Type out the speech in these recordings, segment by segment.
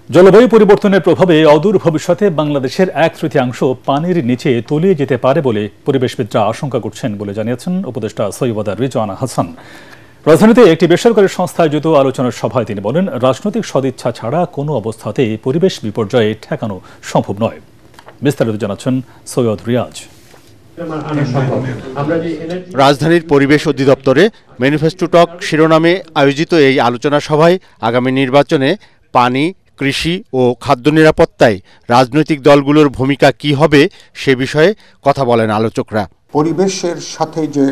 জলবায়ু পরিবর্তনের প্রভাবে অদূর ভবিষ্যতে বাংলাদেশের 1/3 পানির নিচে তলিয়ে যেতে পারে বলে পরিবেশবিদরা আশঙ্কা করছেন বলে জানিয়েছেন উপদেষ্টা সৈয়দ রিজওয়ানা হাসান। রাজধানীতে একটি বেসরকারি সংস্থা আয়োজিত আলোচনার সভায় তিনি বলেন, রাজনৈতিক সদিচ্ছা ছাড়া কোনো অবস্থাতেই পরিবেশ বিপর্যয়ে ঠেকানো সম্ভব নয়। বিস্তারিত জানাচ্ছেন সৈয়দ রিয়াজ। রাজধানীর পরিবেশ অধিদপ্তরে ম্যানিফেস্টো টক শিরোনামে আয়োজিত এই আলোচনা সভায় আগামী নির্বাচনে পানি, কৃষি ও খাদ্য নিরাপত্তায় রাজনৈতিক দলগুলোর ভূমিকা কি হবে সে বিষয়ে কথা বলেন আলোচকরা। পরিবেশের সাথে যে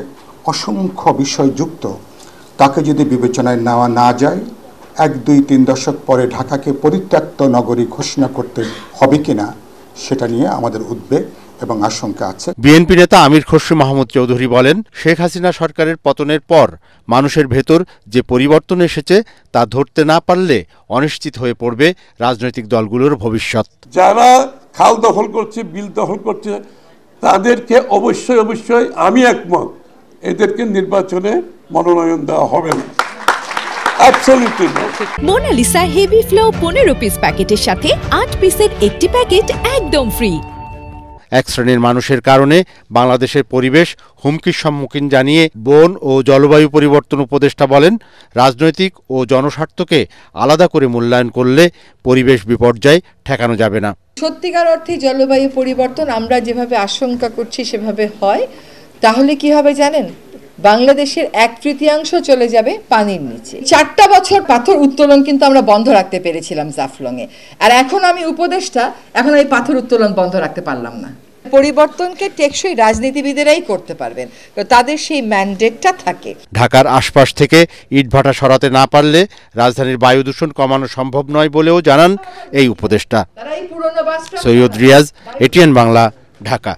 অসংখ্য বিষয় যুক্ত, তাকে যদি বিবেচনায় নেওয়া না যায়, 1-2-3 দশক পরে ঢাকাকে পরিত্যক্ত নগরী ঘোষণা করতে হবে কিনা সেটা নিয়ে আমাদের উদ্বেগ এবং আশঙ্কা আছে। বিএনপি নেতা আমির খসরু মাহমুদ চৌধুরী বলেন, শেখ হাসিনা সরকারের পতনের পর মানুষের ভেতর যে পরিবর্তন এসেছে তা ধরতে না পারলে অনিশ্চিত হয়ে পড়বে রাজনৈতিক দলগুলোর ভবিষ্যৎ। যারা খাল দখল করছে, বিল দখল করছে, তাদেরকে অবশ্যই আমি একমত, এদেরকে নির্বাচনে মনোনয়ন দেওয়া হবে না। মোনালিসা হেভি ফ্লো 15 পিস প্যাকেটের সাথে 8 পিসের একটি প্যাকেট একদম ফ্রি। এক শ্রেণীর মানুষের কারণে বাংলাদেশের পরিবেশ হুমকির সম্মুখীন জানিয়ে বন ও জলবায়ু পরিবর্তন উপদেষ্টা বলেন, রাজনৈতিক ও জনস্বার্থকে আলাদা করে মূল্যায়ন করলে পরিবেশ বিপর্যয় ঠেকানো যাবে না। সত্যিকার অর্থে জলবায়ু পরিবর্তন আমরা যেভাবে আশঙ্কা করছি সেভাবে হয়, তাহলে কি হবে জানেন? বাংলাদেশের 1/3 চলে যাবে পানির নিচে। 4টা বছর পাথর উত্তোলন কিন্তু আমরা বন্ধ রাখতে পেরেছিলাম জাফলংয়ে, আর এখন আমি উপদেষ্টা, এখন এই পাথর উত্তোলন বন্ধ রাখতে পারলাম না। পরিবর্তনকে টেকসই রাজনীতিবিদেরাই করতে পারবেন, তাদের সেই ম্যান্ডেটটা থাকে। ঢাকার আশপাশ থেকে ইটভাটা সরাতে না পারলে রাজধানীর বায়ু দূষণ কমানো সম্ভব নয় বলেও জানান এই উপদেষ্টা। সৈয়দ রিয়াজ, এটিএন বাংলা, ঢাকা।